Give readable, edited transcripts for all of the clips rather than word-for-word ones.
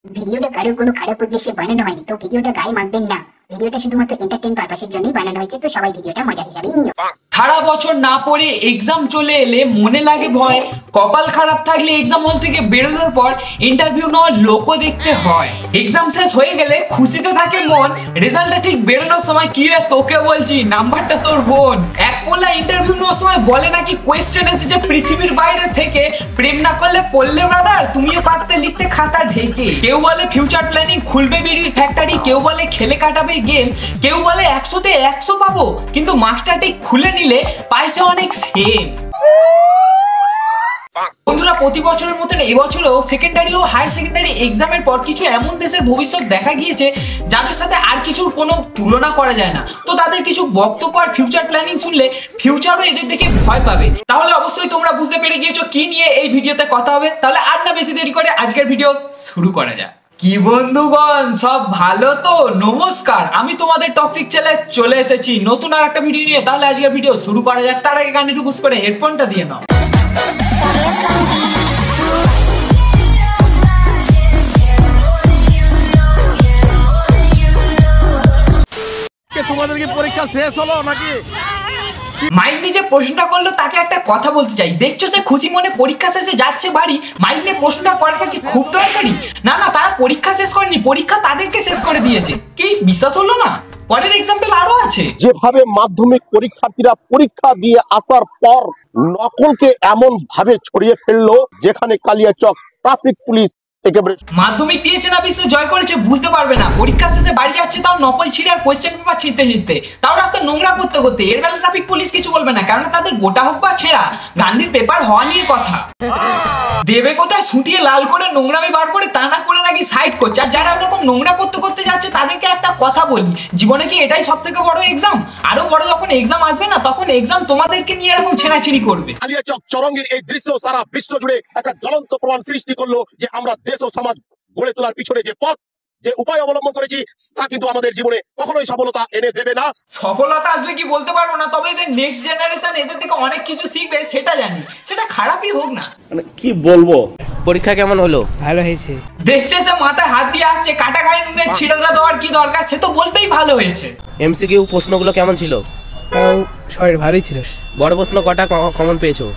ভিডিওটা কারোর কোনো খারাপ উদ্দেশ্যে বানানো হয়নি, তো ভিডিওটা গায়ে মাখবেন না। ভিডিওটা শুধুমাত্র এন্টারটেইন পারপাসের জন্যই বানানো হয়েছে, তো সবাই ভিডিওটা মজা হিসাবেই নিও। সারা বছর না পড়ে এক্সাম চলে এলে মনে লাগে ভয়, কপাল খারাপ থাকলে এক্সাম হল থেকে বেরোনোর পর ইন্টারভিউ নেওয়ার লোকও দেখতে হয়। এক্সাম শেষ হয়ে গেলে খুশিতে থাকে মন, রেজাল্টটা ঠিক বেরোনোর সময় কি রে তোকে বলছি নাম্বারটা তোর বোন। এক পোলা ইন্টারভিউ নেওয়ার সময় বলে নাকি কোয়েশ্চেন এসেছে পৃথিবীর বাইরে থেকে, প্রেম না করলে পড়লে ব্রাদার তুমিও পারতে লিখতে খাতা ঢেকে। কেউ বলে ফিউচার প্ল্যানিং খুলবে বিড়ির ফ্যাক্টরি, কেউ বলে খেলে কাটাবে গেম, কেউ বলে 100-তে 100 পাবো, কিন্তু মাস্টার ঠিক খুলে নিলে পাইছে অনেক সেম। বন্ধুরা, প্রতি বছরের মতন এবছরও সেকেন্ডারি ও হায়ার সেকেন্ডারি এক্সামের পর কিছু এমন দেশের ভবিষ্যৎ দেখা গিয়েছে যাদের সাথে আর কিছুর কোনো তুলনা করা যায় না। তো তাদের কিছু বক্তব্য আর ফিউচার প্ল্যানিং শুনলে ফিউচারও এদের দেখে ভয় পাবে। তাহলে অবশ্যই তোমরা বুঝতে পেরে গিয়েছো কি নিয়ে এই ভিডিওতে কথা হবে। তাহলে আর না বেশি দেরি করে আজকের ভিডিও শুরু করা যাক। কি বন্ধুগণ, সব ভালো তো? নমস্কার, আমি তোমাদের টপিক চ্যানেলে চলে এসেছি নতুন আর একটা ভিডিও নিয়ে। তাহলে আজকের ভিডিও শুরু করা যাক। তার আগে গানটি টুকুস করে হেডফোনটা দিয়ে নাও। তোমাদের কি পরীক্ষা শেষ হলো নাকি? মাইন্ড যে প্রশ্নটা করলো তাকে একটা কথা বলতে চাই। দেখছো সে খুশি মনে পরীক্ষা শেষে যাচ্ছে বাড়ি, মাইন্ড নিয়ে প্রশ্নটা করাটা কি খুব দরকারি? না না, তারা পরীক্ষা শেষ করেনি, পরীক্ষা তাদেরকে শেষ করে দিয়েছে। কি বিশ্বাস হলো না? পরের এক্সাম্পল আরো আছে। যেভাবে মাধ্যমিক পরীক্ষার্থীরা পরীক্ষা দিয়ে আসার পর নকলকে এমন ভাবে ছড়িয়ে ফেললো যেখানে কালিয়াচক ট্রাফিক পুলিশ মাধ্যমিক দিয়েছে না বিশ্ব জয় করেছে বুঝতে পারবে না, পরীক্ষা শেষে বাড়ি যাচ্ছে তাও নকল ছিঁড়ে আর কোয়েশ্চেন পেপার ছিঁড়তে ছিঁড়তে, তাও রাস্তা নোংরা করতে করতে। এর বেলা ট্রাফিক পুলিশ কিছু বলবে না, কারণ তাদের গোটা হোক বা ছেঁড়া গান্ধীর পেপার হওয়া নিয়ে কথা। দেবে কোথায় ছুটিয়ে লাল করে নোংরামি বার করে তা না করে নাকি সাইড করছে। আর যারা এরকম নোংরা করতে করতে যাচ্ছে তাদেরকে একটা কথা বলি, জীবনে কি এটাই সব থেকে বড় এক্সাম? আরো বড় যখন এক্সাম আসবে না, তখন এক্সাম তোমাদেরকে নিয়ে এরকম ছেঁড়াছিড়ি করবে। কালিয়াচক চরঙ্গের এই দৃশ্য সারা বিশ্ব জুড়ে একটা জ্বলন্ত প্রমাণ সৃষ্টি করলো যে আমরা দেশ ও সমাজ গড়ে তোলার পিছনে যে পথ যে উপায় অবলম্বন করেছি তা কিন্তু আমাদের জীবনে কখনোই সফলতা এনে দেবে না। সফলতা আসবে কি বলতে পারবো না, তবে এদের নেক্সট জেনারেশন এদের থেকে অনেক কিছু শিখবে সেটা জানি, সেটা খারাপই হোক না। মানে কি বলবো, পরীক্ষা কেমন হলো? ভালো হয়েছে। দেখছে সে মাথায় হাত দিয়ে আসছে, কাটা গায়ে নুনে ছিটাটা দেওয়ার কি দরকার, সে তো বলবেই ভালো হয়েছে। এমসিকিউ প্রশ্নগুলো কেমন ছিল? সবাই ভালোই ছিল। বড় প্রশ্ন কটা কমন পেয়েছো?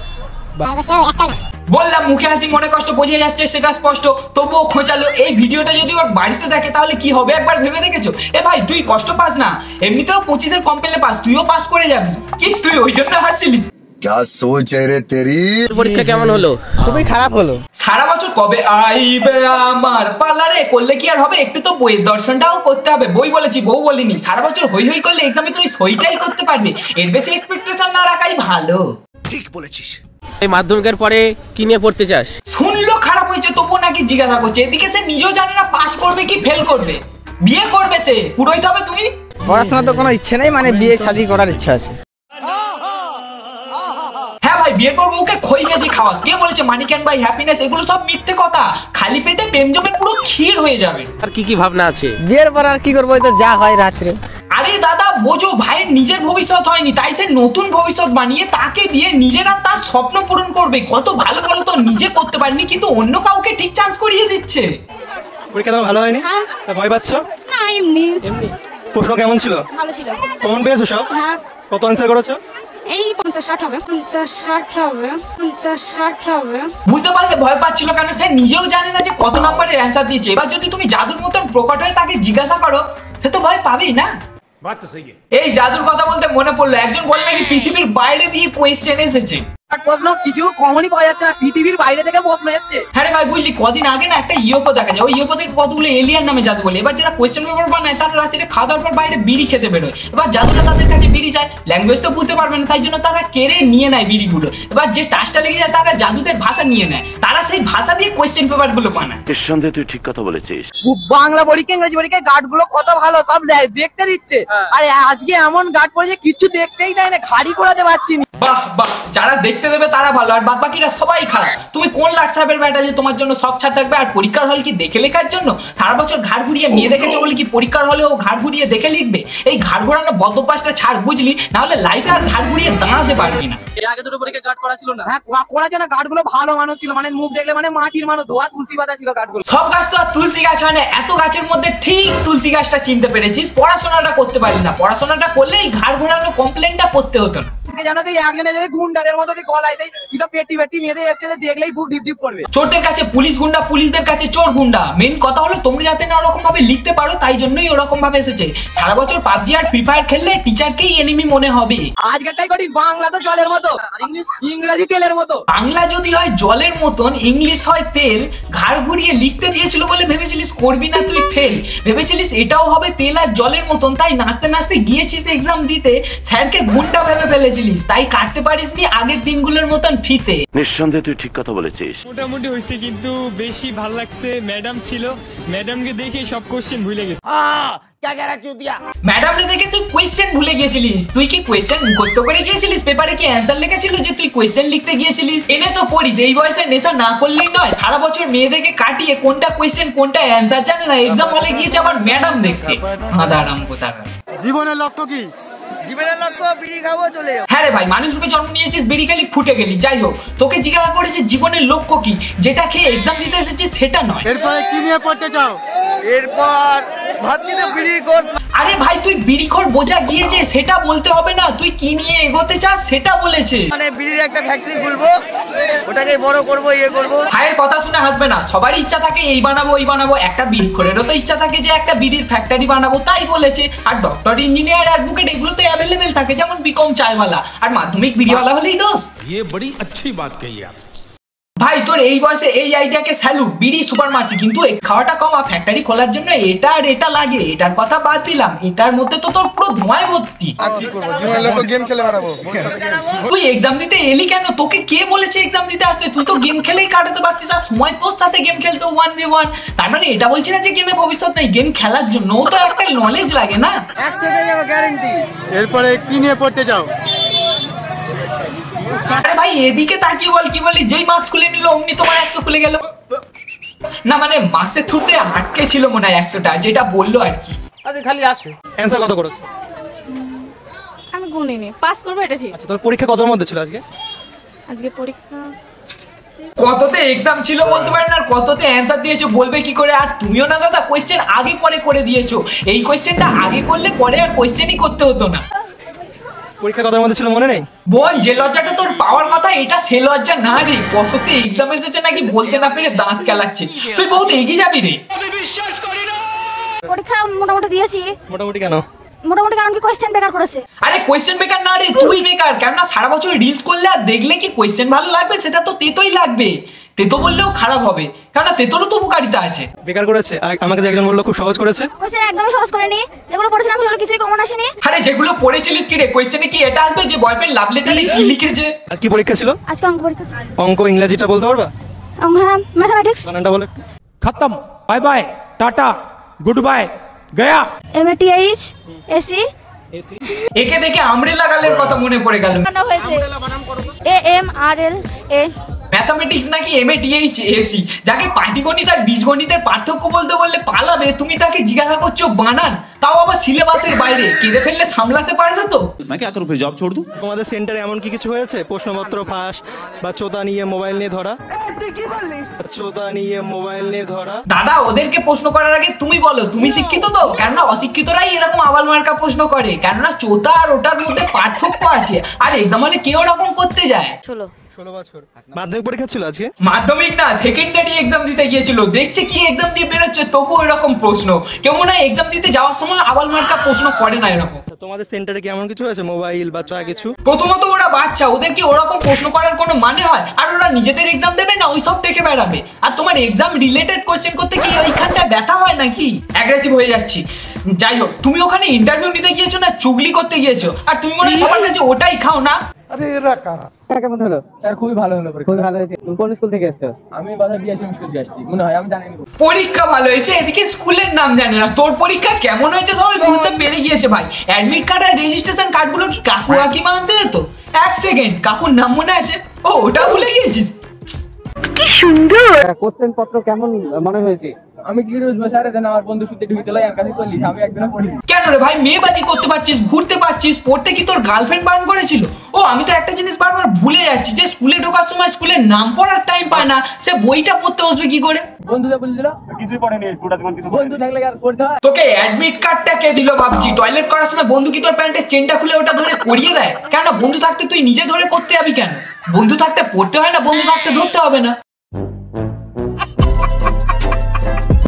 বললাম মুখে হাসি মনে কষ্ট বোঝা যাচ্ছে সেটা স্পষ্ট, তবুও খোঁচালো। এই ভিডিওটা যদি ওর বাড়িতে দেখে তাহলে কি হবে একবার ভেবে দেখেছো? এ ভাই তুই কষ্ট পাস না, এমনিতেও 25-এর কম পেলে পাস, তুইও পাস করে যাবি। কি তুই ওই জন্য হাসছিলিস? क्या सोच है रे तेरी? পরীক্ষা কেমন হলো? খুবই খারাপ হলো। সারা বছর কবে আইবে আমার পালারে করলে কি আর হবে? একটু তো বইয়ের দর্শনটাও করতে হবে। বই বলেছি, বউ বলিনি। সারা বছর হই হই করলে এক্সামে তুমি সইটাই করতে পারবে, এর বেশি এক্সপেকটেশন না রাখাই ভালো। ঠিক বলেছিস। এই মাধ্যমিকের পরে কি নিয়ে পড়তে চাস? শুনলো খারাপ হয়েছে তবুও নাকি জিজ্ঞাসা করছে। এদিকে সে নিজেও জানে না পাস করবে কি ফেল করবে। বিয়ে করবে সে, পুরোইতে হবে তুমি। পড়াশোনা তো কোনো ইচ্ছে নেই, মানে বিয়ে শাদী করার ইচ্ছা আছে। হ্যাঁ ভাই, বিয়ের পর ওকে খই গেছি খাওয়াস। কে বলেছে মানি ক্যান বাই হ্যাপিনেস? এগুলো সব মিথ্যে কথা। খালি পেটে প্রেম জমে পুরো ক্ষীর হয়ে যাবে। আর কি কি ভাবনা আছে? বিয়ের পর আর কি করবো, তো যা হয় রাত্রে। আরে দাদা বোঝো, ভাইয়ের নিজের ভবিষ্যৎ হয়নি, তাই সে নতুন ভবিষ্যৎ বানিয়ে তাকে দিয়ে নিজেরা তার স্বপ্ন পূরণ করবে। কত ভালো ভালো তো নিজে করতে পারেনি, কিন্তু অন্য কাউকে ঠিক চান্স করিয়ে দিচ্ছে। পরীক্ষা তোমার ভালো হয়নি? ভয় পাচ্ছ? না, এমনি। প্রশ্ন কেমন ছিল? ভালো ছিল। কমন পেয়েছো সব? হ্যাঁ। কত অ্যান্সার করেছো? এই 50-60 হবে। 50-60 হবে। 50-60 হবে। বুঝতে পারলে ভয় পাচ্ছিল কারণ সে নিজেও জানে না যে কত নাম্বারের অ্যান্সার দিয়েছে। এবার যদি তুমি জাদুর মতন প্রকট হয়ে তাকে জিজ্ঞাসা করো, সে তো ভয় পাবেই না। এই জাদুর কথা বলতে মনে পড়লো, একজন বলে নাকি পৃথিবীর বাইরে দিয়ে কোয়েশ্চেন এসেছে। প্রশ্ন কিছু কমনই পাওয়া যাচ্ছে না, পৃথিবীর বাইরে থেকে প্রশ্ন এসেছে। হ্যাঁ রে ভাই, বুঝলি কদিন আগে না একটা ইউএফও দেখা যায়, ওই ইউএফও থেকে কতগুলো এলিয়ান নামে জাদু বলে। এবার যারা কোয়েশ্চেন পেপার বানায় তারা রাত্রে খাওয়া দাওয়ার পর বাইরে বিড়ি খেতে বেরোয়। এবার জাদুটা তাদের কাছে বিড়ি চায়, ল্যাঙ্গুয়েজ তো বুঝতে পারবে না, তাই জন্য তারা কেড়ে নিয়ে নেয় বিড়িগুলো। এবার যে টাচটা লেগে যায় তারা জাদুদের ভাষা নিয়ে নেয়, তারা সেই ভাষা দিয়ে কোয়েশ্চেন পেপার গুলো বানায়। নিঃসন্দেহে তুই ঠিক কথা বলেছিস। বাংলা পরীক্ষা ইংরেজি পরীক্ষায় গার্ড গুলো কত ভালো, সব দেখতে দিচ্ছে। আর আজকে এমন গার্ড পড়েছে কিছু দেখতেই দেয় না, খাড়ি করাতে পারছি না। বাহ বাহ, যারা দেখতে দেখতে দেবে তারা ভালো, আর বাদ বাকিরা সবাই খারাপ। তুমি কোন লাট সাহেবের ব্যাটা যে তোমার জন্য সব ছাড় থাকবে? আর পরীক্ষার হল কি দেখে লেখার জন্য? সারা বছর ঘাড় ঘুরিয়ে মেয়ে দেখেছো বলে কি পরীক্ষার হলেও ঘাড় ঘুরিয়ে দেখে লিখবে? এই ঘাড় ঘোরানো বদভ্যাসটা ছাড়, বুঝলি? না হলে লাইফে আর ঘাড় ঘুরিয়ে দাঁড়াতে পারবি না। এর আগে দুটো পরীক্ষা গার্ড করা ছিল না? হ্যাঁ করা ছিল না, গার্ড গুলো ভালো মানুষ ছিল, মানে মুখ দেখলে মানে মাটির মানুষ, ধোয়া তুলসী পাতা ছিল গার্ড গুলো। সব গাছ তো আর তুলসী গাছ হয় না, এত গাছের মধ্যে ঠিক তুলসী গাছটা চিনতে পেরেছিস। পড়াশোনাটা করতে পারলি না, পড়াশোনাটা করলে এই ঘাড় ঘোরানো কমপ্লেনটা করতে হতো না। জানো তো একজনে যদি গুন্ডাদের মতো গলায় দেয়, কিন্তু পেটি পেটি মেয়েদের এসে দেখলেই বুক ডিপ ডিপ করবে। চোরদের কাছে পুলিশ গুন্ডা, পুলিশদের কাছে চোর গুন্ডা। মেন কথা হলো তোমরা যাতে না ওরকম ভাবে লিখতে পারো, তাই জন্যই ওরকম ভাবে এসেছে। সারা বছর পাবজি আর ফ্রি ফায়ার খেললে টিচারকেই এনিমি মনে হবে। আজকেরটাই করি, বাংলা তো জলের মতো, ইংরেজি তেলের মতো। বাংলা যদি হয় জলের মতন, ইংলিশ হয় তেল। ঘাড় ঘুরিয়ে লিখতে দিয়েছিল বলে ভেবেছিলিস করবি না তুই ফেল, ভেবেছিলিস এটাও হবে তেল আর জলের মতন, তাই নাচতে নাচতে গিয়েছিস এক্সাম দিতে। স্যারকে গুন্ডা ভেবে ফেলেছিলিস, তাই কাটতে পারিসনি আগের দিনগুলোর মতন ফিতে। নিঃসন্দেহে তুই ঠিক কথা বলেছিস। মোটামুটি হয়েছে, কিন্তু বেশি ভালো লাগছে ম্যাডাম ছিল, ম্যাডামকে দেখে সব কোশ্চেন ভুলে গেছি। ম্যাডামরে দেখে তুই কোয়েশ্চেন ভুলে গিয়েছিলিস। তুই কি কোয়েশ্চেন মুখস্থ করে গিয়েছিলিস? পেপারে কি অ্যান্সার লেখা ছিল যে তুই কোয়েশ্চেন লিখতে গিয়েছিলিস? এনে তো পড়িস, এই বয়সে নেশা না করলেই নয়। সারা বছর মেয়েদেরকে কাটিয়ে কোনটা কোয়েশ্চেন কোনটা অ্যান্সার জানে না, এক্সাম হলে গিয়েছে আবার ম্যাডাম দেখতে। মাদারাম কোথাকার। জীবনের লক্ষ্য কি? জীবনের লক্ষ্য বিড়ি খাবো, চলে যাবো। হ্যাঁ রে ভাই, মানুষ রূপে জন্ম নিয়েছিস, বেরিয়ে গেলি ফুটে গেলি। যাই হোক, তোকে জিজ্ঞাসা করেছে জীবনের লক্ষ্য কি, যেটা খেয়ে এক্সাম দিতে এসেছিস সেটা নয়। এরপরে কি নিয়ে পড়তে চাও? এরপর ভাবছি তো বিড়ি কোর্স। আরে ভাই, তুই বিড়িখোর বোঝা গিয়েছে সেটা বলতে হবে না, তুই কি নিয়ে এগোতে চাস সেটা বলেছে। মানে বিড়ির একটা ফ্যাক্টরি খুলবো, ওটাকে বড় করবো, ইয়ে করবো। ভাইয়ের কথা শুনে হাসবে না, সবারই ইচ্ছা থাকে এই বানাবো ওই বানাবো। একটা বিড়িখোরেরও তো ইচ্ছা থাকে যে একটা বিড়ির ফ্যাক্টরি বানাবো, তাই বলেছে। আর ডক্টর, ইঞ্জিনিয়ার, অ্যাডভোকেট এগুলো তো অ্যাভেলেবেল থাকে, যেমন বিকম চায়ওয়ালা। আর মাধ্যমিক বিড়িওয়ালা হলেই দোষ। ये बड़ी अच्छी बात कही आप। ভাই তোর এই বয়সে এই আইডিয়াকে স্যালুট। বিড়ি সুপার মারছি, কিন্তু এই খাওয়াটা কমা। ফ্যাক্টরি খোলার জন্য এটা আর এটা লাগে, এটার কথা বাদ দিলাম। এটার মধ্যে তো তোর পুরো ধোঁয়ায় ভর্তি। তুই এক্সাম দিতে এলি কেন? তোকে কে বলেছে এক্সাম দিতে আসতে? তুই তো গেম খেলেই কাটাতে পারতিস, আর সময় তোর সাথে গেম খেলতো 1v1। তার মানে এটা বলছি না যে গেমে ভবিষ্যৎ নেই, গেম খেলার জন্য তো একটা নলেজ লাগে না। 100 পেয়ে যাবো গ্যারান্টি। এরপরে কি নিয়ে পড়তে চাও? আরে ভাই এদিকে তাকিয়ে বল, কি বলি? যেই মার্কস খুলে নিল অমনি তোমার 100 খুলে গেল। না মানে মার্কসের থ্রুতে আটকে ছিল মনে হয় 100টা, যেটা বললো আর কি। খালি আছে। অ্যানসার কত করেছো? আমি গুনিনি, পাস করবো এটা ঠিক। আচ্ছা, তোর পরীক্ষা কতর মধ্যে ছিল আজকে? আজকে পরীক্ষা কততে এক্সাম ছিল বলতে পারেন, আর কততে অ্যানসার দিয়েছো বলবে কি করে? আর তুমিও না দাদা কোয়েশ্চেন আগে পরে করে দিয়েছো। এই কোয়েশ্চেনটা আগে করলে পরে আর কোয়েশ্চেনই করতে হতো না। পরীক্ষা কতর মধ্যে ছিল মনে নেই? বোন, যে লজ্জাটা তোর পাওয়ার কথা এটা সে লজ্জা না রে। কততে এক্সাম এসেছে নাকি বলতে না পেরে দাঁত কেলাচ্ছে। তুই বহুত এগিয়ে যাবি রে। পরীক্ষা মোটামুটি দিয়েছি। মোটামুটি কেন? মোটামুটি কারণ কি কোয়েশ্চেন বেকার করেছে। আরে কোয়েশ্চেন বেকার না রে, তুই বেকার। কেননা সারা বছর রিলস করলে আর দেখলে কি কোয়েশ্চেন ভালো লাগবে? সেটা তো তেতোই লাগবে। তেতো বললেও খারাপ হবে, কেননা তেতোরও তো উপকারিতা আছে। বেকার করেছে? আমাকে যে একজন বললো খুব সহজ করেছে। কোয়েশ্চেন একদমই সহজ করেনি, যেগুলো পড়েছিলাম সেগুলো কিছুই কমন আসেনি। আরে যেগুলো পড়েছিলিস কি রে, কোয়েশ্চেনে কি এটা আসবে যে বয়ফ্রেন্ড লাভ লেটারে কি লিখেছে? আজ কি পরীক্ষা ছিল? আজকে অঙ্ক পরীক্ষা ছিল। অঙ্ক ইংরেজিটা বলতে পারবা? হ্যাঁ, ম্যাথমেটিক্স। বানানটা বলে। खत्म, bye bye, tata, good bye, गया। MATH AC একে দেখে আমরেলা গালের কথা মনে পড়ে গেল। হয়েছে AMRLA। ম্যাথমেটিক্স নাকি MATH যাকে পাটিগণিত আর বীজগণিতের পার্থক্য বলতে বললে পালাবে, তুমি তাকে জিজ্ঞাসা করছো বানান, তাও আবার সিলেবাসের বাইরে। কেঁদে ফেললে সামলাতে পারবে তো? मैं क्या करूं फिर, जॉब छोड़ दूं? তোমাদের সেন্টারে এমন কি কিছু হয়েছে প্রশ্নপত্র ফাঁস বা চোদা নিয়ে মোবাইল নিয়ে ধরা? চোদা নিয়ে মোবাইল নিয়ে ধরা? দাদা ওদেরকে প্রশ্ন করার আগে তুমি বলো তুমি শিক্ষিত তো? কেননা অশিক্ষিতরাই এরকম আবাল মার্কা প্রশ্ন করে, কেননা চোদা আর ওটার মধ্যে পার্থক্য আছে। আর এক্সাম হলে কেউ ওরকম করতে যায়। 16 বছর। মাধ্যমিক পরীক্ষা ছিল আজকে? মাধ্যমিক না, সেকেন্ডারি এক্সাম দিতে গিয়েছিল। দেখছে কি এক্সাম দিয়ে বেরোচ্ছে, তবু এরকম প্রশ্ন। কেউ মনে হয় এক্সাম দিতে যাওয়ার সময় আবাল মার্কা প্রশ্ন করে না এরকম। তোমাদের সেন্টারে কি এমন কিছু হয়েছে মোবাইল বা চা কিছু? প্রথমত ওরা বাচ্চা, ওদের কি ওরকম প্রশ্ন করার কোনো মানে হয়? আর ওরা নিজেদের এক্সাম দেবে না, ওই সব দেখে বেড়াবে। আর তোমার এক্সাম রিলেটেড কোশ্চেন করতে কি ওইখানটা ব্যথা হয় নাকি? অ্যাগ্রেসিভ হয়ে যাচ্ছি। যাই হোক, তুমি ওখানে ইন্টারভিউ নিতে গিয়েছো না চুগলি করতে গিয়েছো? আর তুমি মনে হয় সবার কাছে ওটাই খাও না? আরে এরা কারা? কেমন হলো স্যার? খুবই ভালো হলো। খুবই ভালো হয়েছে। তুমি কোন স্কুল থেকে এসেছো? আমি বাজার বিএসএম স্কুল থেকে আসছি মনে হয়, আমি জানি না। পরীক্ষা ভালো হয়েছে, এদিকে স্কুলের নাম জানে না। তোর পরীক্ষা কেমন হয়েছে সবাই বুঝতে পেরে গিয়েছে ভাই। অ্যাডমিট কার্ড আর রেজিস্ট্রেশন কার্ডগুলো কি কাকু কাকিমা আনতে যেত? এক সেকেন্ড, কাকুর নাম মনে আছে? ও ওটা ভুলে গিয়েছিস? কোশ্চেন পত্র কেমন মনে হয়েছে? আমি কি বুঝবো স্যার, দেন আমার বন্ধু শুতে ঢুকে চলে আর কাছে করলিস, আমি একদিনও পড়িনি। কেন রে ভাই, মেয়েবাজি করতে পারছিস, ঘুরতে পারছিস, পড়তে কি তোর গার্লফ্রেন্ড বারণ করেছিল? ও আমি তো একটা জিনিস বারবার ভুলে যাচ্ছি, যে স্কুলে ঢোকার সময় স্কুলের নাম পড়ার টাইম পায় না, সে বইটা পড়তে বসবে কি করে? বন্ধুরা বলে দিল কিছুই পড়েনি, বন্ধু থাকলে আর পড়তে হয়। তোকে অ্যাডমিট কার্ডটা কে দিল ভাবছি? টয়লেট করার সময় বন্ধু কি তোর প্যান্টের চেনটা খুলে ওটা ধরে করিয়ে দেয়? কেন বন্ধু থাকতে তুই নিজে ধরে করতে যাবি কেন? বন্ধু থাকতে পড়তে হয় না, বন্ধু থাকতে ধরতে হবে না।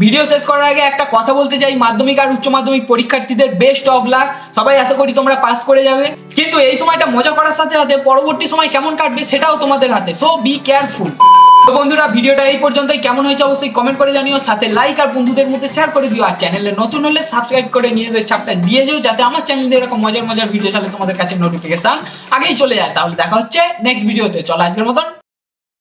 ভিডিও শেষ করার আগে একটা কথা বলতে চাই, মাধ্যমিক আর উচ্চ মাধ্যমিক পরীক্ষার্থীদের বেস্ট অফ লাক। সবাই আশা করি তোমরা পাস করে যাবে, কিন্তু এই সময়টা মজা করার সাথে সাথে পরবর্তী সময় কেমন কাটবে সেটাও তোমাদের হাতে, সো বি কেয়ারফুল। তো বন্ধুরা, ভিডিওটা এই পর্যন্তই। কেমন হয়েছে অবশ্যই কমেন্ট করে জানিও, সাথে লাইক আর বন্ধুদের মধ্যে শেয়ার করে দিও, আর চ্যানেলে নতুন হলে সাবস্ক্রাইব করে নিজেদের চাপটা দিয়ে যেও, যাতে আমার চ্যানেলে এরকম মজার মজার ভিডিও চালে তোমাদের কাছে নোটিফিকেশন আগেই চলে যায়। তাহলে দেখা হচ্ছে নেক্সট ভিডিওতে। চলো আজকের মতন